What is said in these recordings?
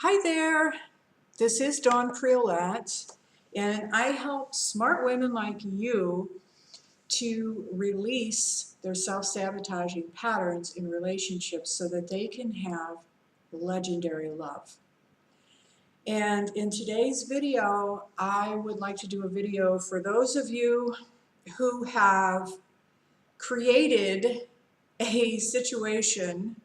Hi there, this is Dawn Creolette, and I help smart women like you to release their self-sabotaging patterns in relationships so that they can have legendary love. And in today's video, I would like to do a video for those of you who have created a situation,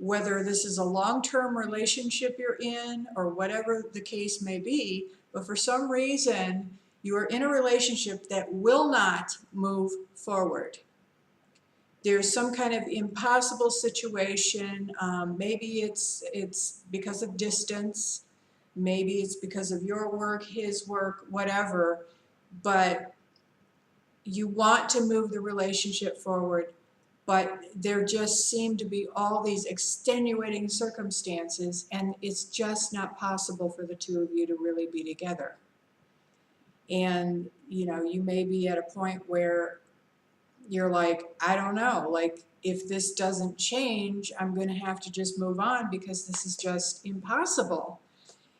whether this is a long-term relationship you're in or whatever the case may be, but for some reason you are in a relationship that will not move forward. There's some kind of impossible situation. Maybe it's because of distance, maybe it's because of your work, his work, whatever, but you want to move the relationship forward, but there just seem to be all these extenuating circumstances, and it's just not possible for the two of you to really be together. And you may be at a point where you're like, I don't know, like, if this doesn't change, I'm going to have to just move on because this is just impossible.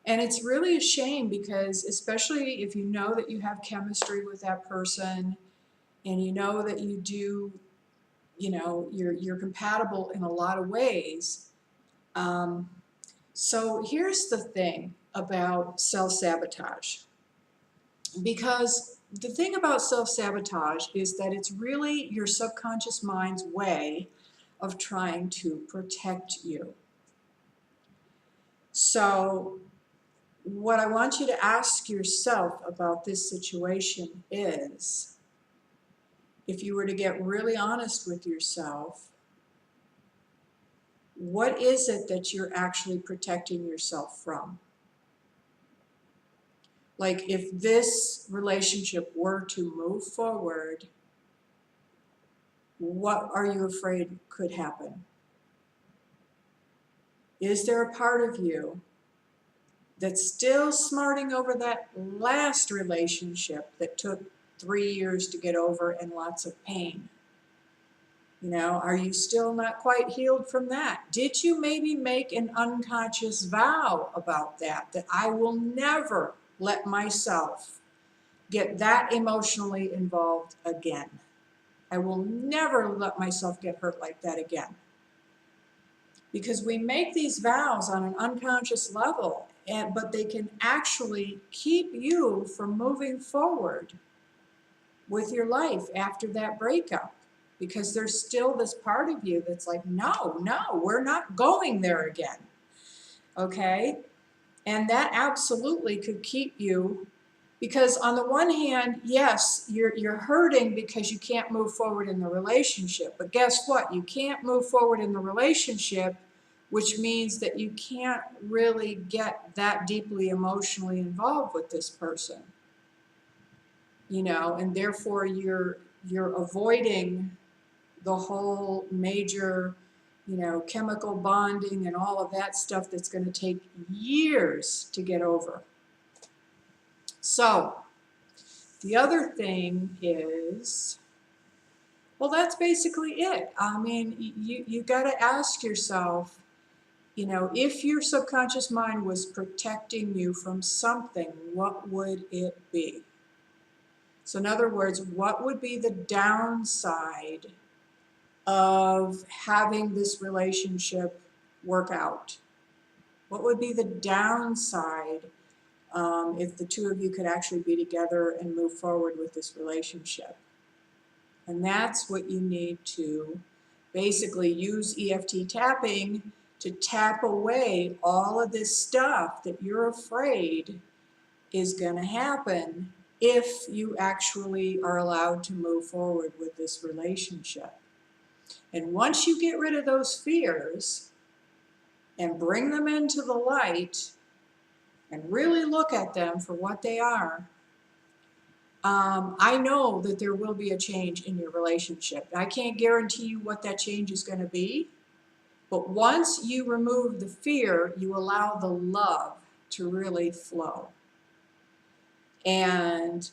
And it's really a shame because, especially if you know that you have chemistry with that person and you know that you do, you're compatible in a lot of ways. So here's the thing about self-sabotage. Because the thing about self-sabotage is that it's really your subconscious mind's way of trying to protect you. So what I want you to ask yourself about this situation is, if you were to get really honest with yourself, what is it that you're actually protecting yourself from? Like, if this relationship were to move forward, what are you afraid could happen? Is there a part of you that's still smarting over that last relationship that took 3 years to get over and lots of pain? Are you still not quite healed from that? Did you maybe make an unconscious vow about that I will never let myself get that emotionally involved again? I will never let myself get hurt like that again. Because we make these vows on an unconscious level, but they can actually keep you from moving forward with your life after that breakup. Because there's still this part of you that's like, no, we're not going there again. Okay? And that absolutely could keep you, because on the one hand, yes, you're hurting because you can't move forward in the relationship. But guess what? You can't move forward in the relationship, which means that you can't really get that deeply emotionally involved with this person. And therefore you're avoiding the whole major, chemical bonding and all of that stuff that's going to take years to get over. So the other thing is, well, that's basically it. I mean, you got to ask yourself, if your subconscious mind was protecting you from something, what would it be? So in other words, what would be the downside of having this relationship work out? What would be the downside if the two of you could actually be together and move forward with this relationship? And that's what you need to basically use EFT tapping to tap away all of this stuff that you're afraid is going to happen if you actually are allowed to move forward with this relationship. And once you get rid of those fears and bring them into the light and really look at them for what they are, I know that there will be a change in your relationship. I can't guarantee you what that change is going to be, but once you remove the fear, you allow the love to really flow. And,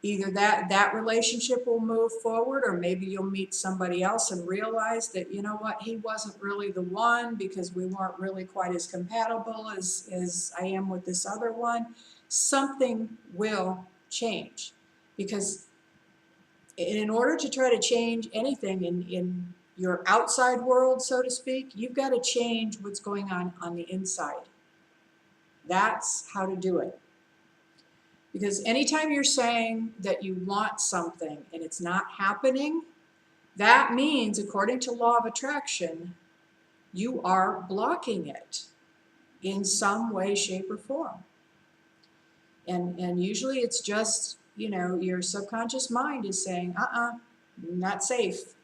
either that relationship will move forward, or maybe you'll meet somebody else and realize that, you know what, he wasn't really the one because we weren't really quite as compatible as I am with this other one. Something will change, because in order to try to change anything in your outside world, so to speak, you've got to change what's going on the inside. That's how to do it. Because anytime you're saying that you want something and it's not happening, that means, according to law of attraction, you are blocking it in some way, shape, or form. And usually it's just, you know, your subconscious mind is saying, not safe.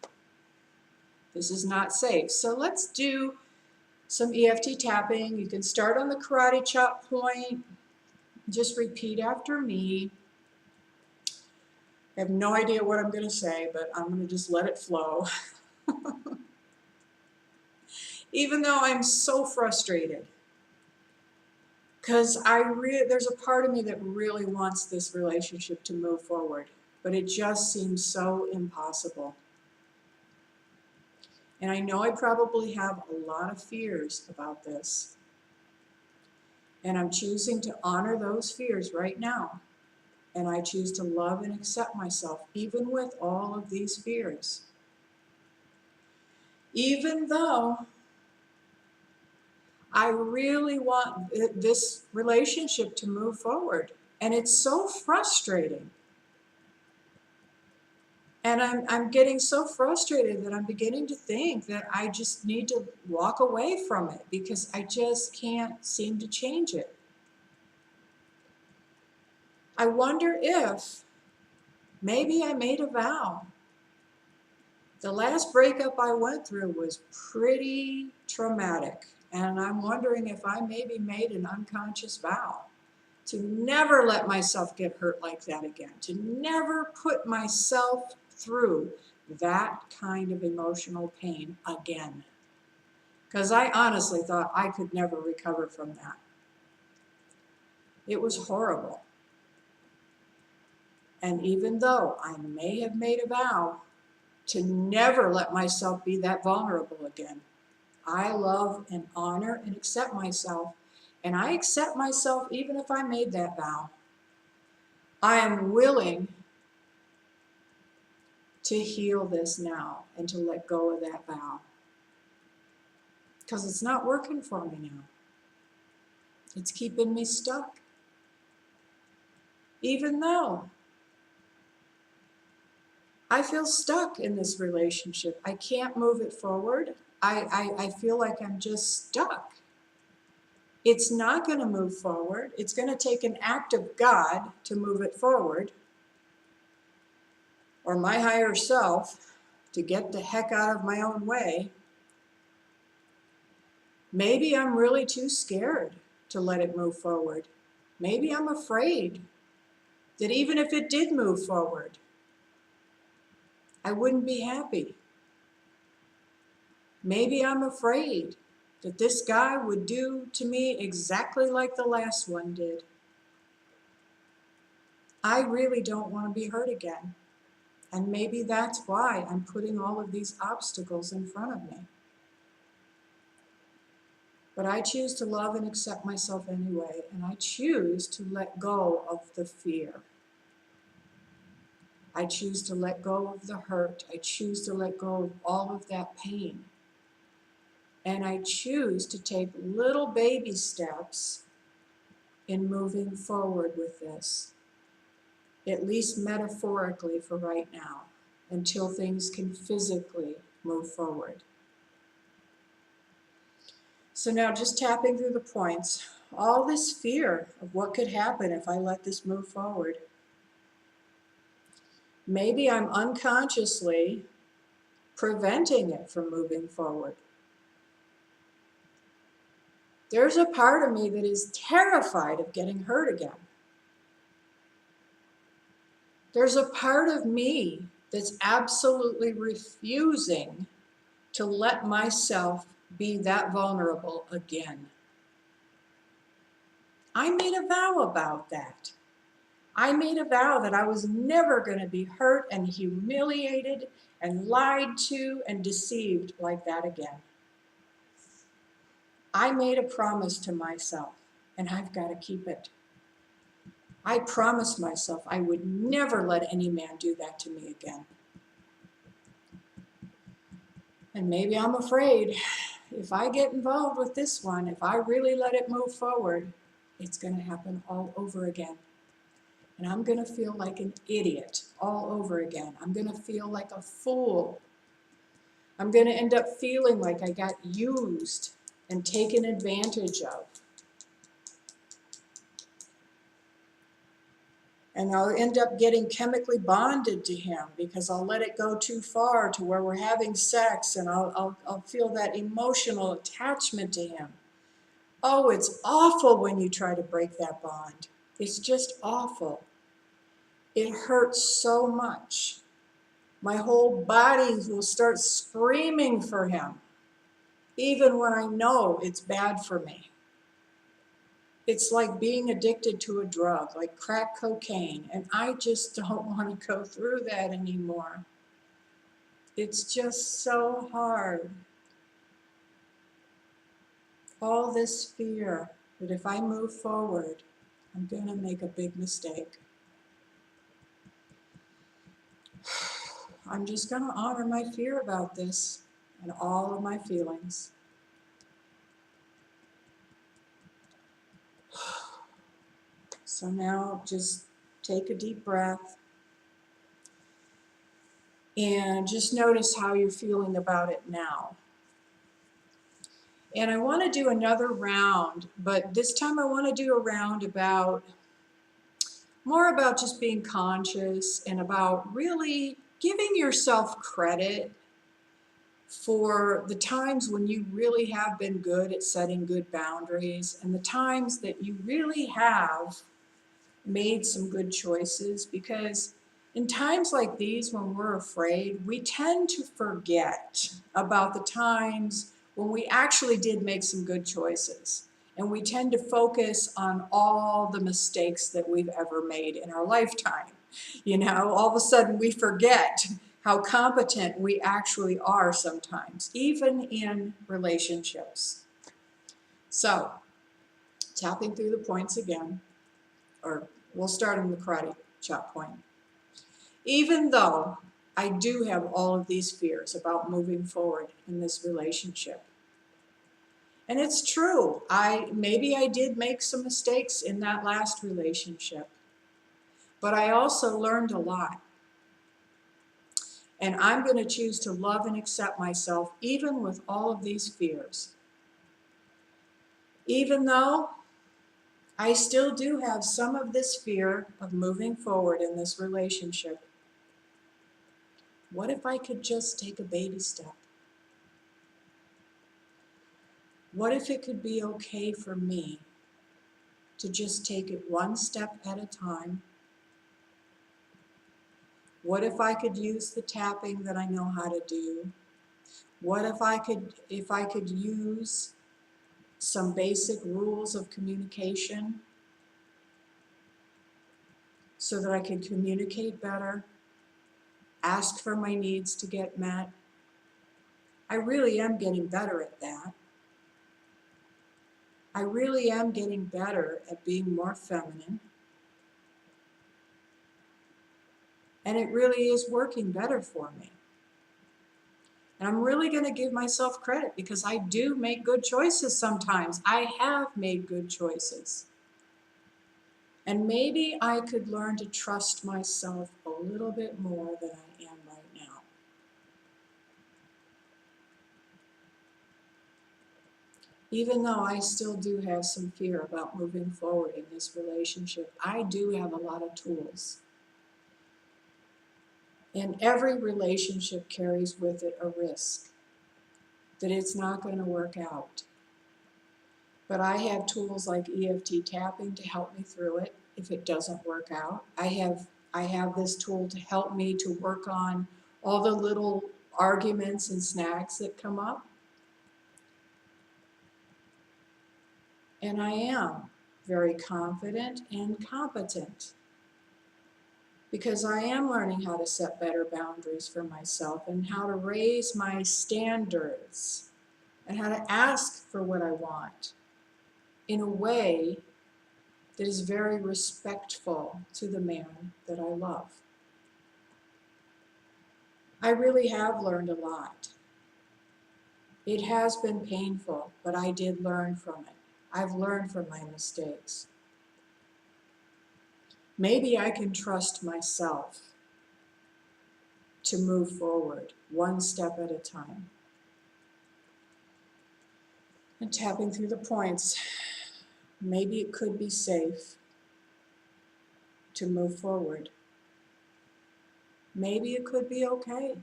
This is not safe. So let's do some EFT tapping. You can start on the karate chop point. Just repeat after me. I have no idea what I'm going to say, but I'm going to just let it flow. Even though I'm so frustrated, because there's a part of me that really wants this relationship to move forward, but it just seems so impossible. And I know I probably have a lot of fears about this. And I'm choosing to honor those fears right now. And I choose to love and accept myself, even with all of these fears. Even though I really want this relationship to move forward. And it's so frustrating. And I'm getting so frustrated that I'm beginning to think that I just need to walk away from it, because I just can't seem to change it. I wonder if maybe I made a vow. The last breakup I went through was pretty traumatic, and I'm wondering if I maybe made an unconscious vow to never let myself get hurt like that again, to never put myself through that kind of emotional pain again. Because I honestly thought I could never recover from that. It was horrible. And even though I may have made a vow to never let myself be that vulnerable again, I love and honor and accept myself. And I accept myself even if I made that vow. I am willing to heal this now and to let go of that vow. Because it's not working for me now. It's keeping me stuck. Even though I feel stuck in this relationship, I can't move it forward. I feel like I'm just stuck. It's not going to move forward. It's going to take an act of God to move it forward, or my higher self to get the heck out of my own way. Maybe I'm really too scared to let it move forward. Maybe I'm afraid that even if it did move forward, I wouldn't be happy. Maybe I'm afraid that this guy would do to me exactly like the last one did. I really don't want to be hurt again. And maybe that's why I'm putting all of these obstacles in front of me. But I choose to love and accept myself anyway, and I choose to let go of the fear. I choose to let go of the hurt. I choose to let go of all of that pain. And I choose to take little baby steps in moving forward with this, at least metaphorically for right now, until things can physically move forward. So now, just tapping through the points, all this fear of what could happen if I let this move forward. Maybe I'm unconsciously preventing it from moving forward. There's a part of me that is terrified of getting hurt again. There's a part of me that's absolutely refusing to let myself be that vulnerable again. I made a vow about that. I made a vow that I was never going to be hurt and humiliated and lied to and deceived like that again. I made a promise to myself, and I've got to keep it. I promised myself I would never let any man do that to me again. And maybe I'm afraid if I get involved with this one, if I really let it move forward, it's going to happen all over again. And I'm going to feel like an idiot all over again. I'm going to feel like a fool. I'm going to end up feeling like I got used and taken advantage of. And I'll end up getting chemically bonded to him because I'll let it go too far to where we're having sex, and I'll feel that emotional attachment to him. Oh, it's awful when you try to break that bond. It's just awful. It hurts so much. My whole body will start screaming for him, even when I know it's bad for me. It's like being addicted to a drug, like crack cocaine, and I just don't want to go through that anymore. It's just so hard. All this fear that if I move forward, I'm going to make a big mistake. I'm just going to honor my fear about this and all of my feelings. So now just take a deep breath and just notice how you're feeling about it now. And I want to do another round, but this time I want to do a round about more about just being conscious and about really giving yourself credit for the times when you really have been good at setting good boundaries and the times that you really have made some good choices, because in times like these when we're afraid, we tend to forget about the times when we actually did make some good choices. And we tend to focus on all the mistakes that we've ever made in our lifetime. You know, all of a sudden we forget how competent we actually are sometimes, even in relationships. So, tapping through the points again, or we'll start in the karate chop point. Even though I do have all of these fears about moving forward in this relationship, and it's true, maybe I did make some mistakes in that last relationship, but I also learned a lot. And I'm going to choose to love and accept myself even with all of these fears. Even though I still do have some of this fear of moving forward in this relationship. What if I could just take a baby step? What if it could be okay for me to just take it one step at a time? What if I could use the tapping that I know how to do? What if I could use some basic rules of communication so that I could communicate better, ask for my needs to get met? I really am getting better at that. I really am getting better at being more feminine. And it really is working better for me. And I'm really going to give myself credit because I do make good choices sometimes. I have made good choices. And maybe I could learn to trust myself a little bit more than I am right now. Even though I still do have some fear about moving forward in this relationship, I do have a lot of tools. And every relationship carries with it a risk that it's not going to work out. But I have tools like EFT tapping to help me through it if it doesn't work out. I have this tool to help me to work on all the little arguments and snags that come up. And I am very confident and competent because I am learning how to set better boundaries for myself and how to raise my standards and how to ask for what I want in a way that is very respectful to the man that I love. I really have learned a lot. It has been painful, but I did learn from it. I've learned from my mistakes. Maybe I can trust myself to move forward one step at a time. And tapping through the points, maybe it could be safe to move forward. Maybe it could be okay.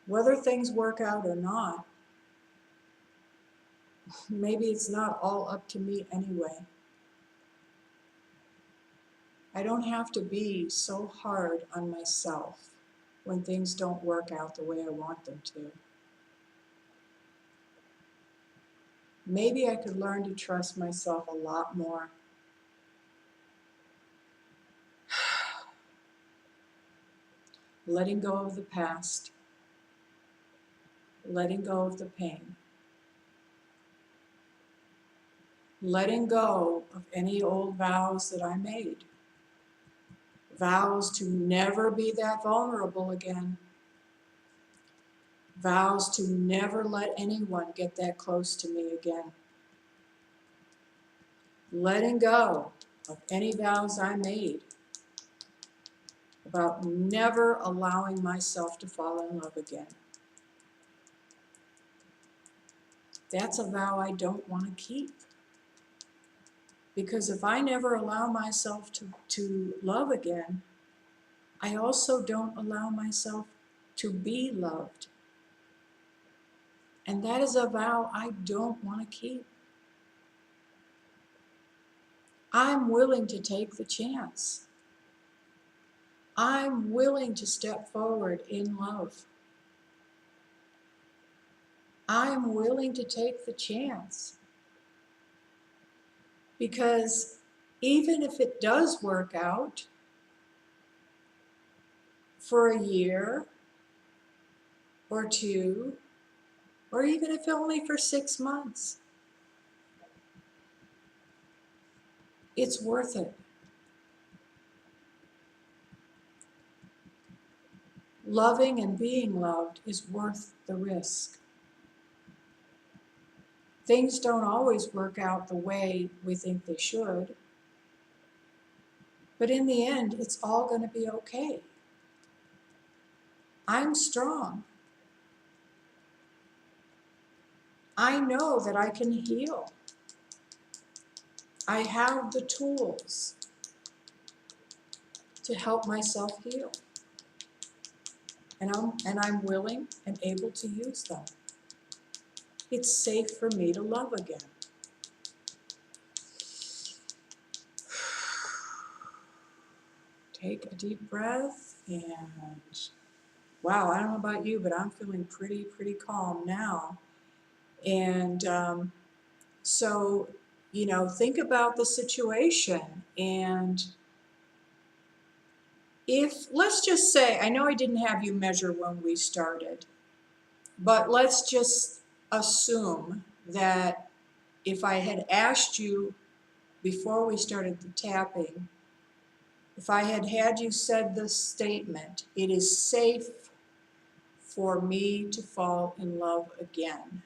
Whether things work out or not, maybe it's not all up to me anyway. I don't have to be so hard on myself when things don't work out the way I want them to. Maybe I could learn to trust myself a lot more. Letting go of the past. Letting go of the pain. Letting go of any old vows that I made. Vows to never be that vulnerable again. Vows to never let anyone get that close to me again. Letting go of any vows I made about never allowing myself to fall in love again. That's a vow I don't want to keep. Because if I never allow myself to love again, I also don't allow myself to be loved. And that is a vow I don't want to keep. I'm willing to take the chance. I'm willing to step forward in love. I'm willing to take the chance. Because even if it does work out for a year or two, or even if only for 6 months, it's worth it. Loving and being loved is worth the risk. Things don't always work out the way we think they should, but in the end, it's all going to be okay. I'm strong. I know that I can heal. I have the tools to help myself heal. And I'm willing and able to use them. It's safe for me to love again. Take a deep breath and wow, I don't know about you, but I'm feeling pretty calm now. And so, think about the situation. And if, let's just say, I know I didn't have you measure when we started, but let's just assume that if I had asked you before we started the tapping, if I had you said this statement, it is safe for me to fall in love again.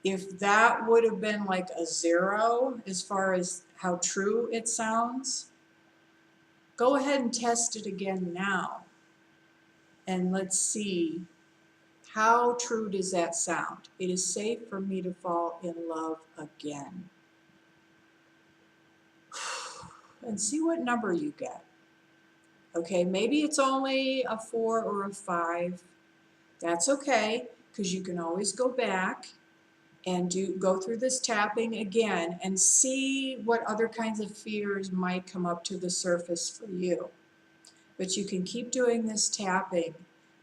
If that would have been like a 0 as far as how true it sounds, go ahead and test it again now. And let's see, how true does that sound? It is safe for me to fall in love again. And see what number you get. Okay, maybe it's only a 4 or a 5. That's okay, because you can always go back and go through this tapping again and see what other kinds of fears might come up to the surface for you. But you can keep doing this tapping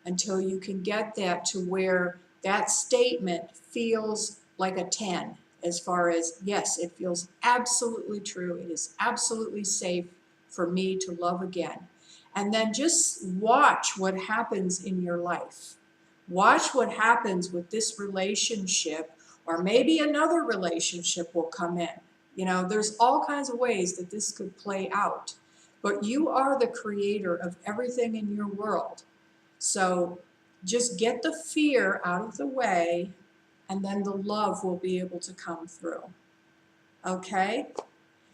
until you can get that to where that statement feels like a 10 as far as, yes, it feels absolutely true. It is absolutely safe for me to love again. And then just watch what happens in your life. Watch what happens with this relationship, or maybe another relationship will come in. You know, there's all kinds of ways that this could play out. But you are the creator of everything in your world. So just get the fear out of the way, and then the love will be able to come through. Okay?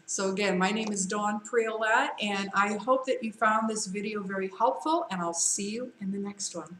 So again, my name is Dawn Priolat, and I hope that you found this video very helpful, and I'll see you in the next one.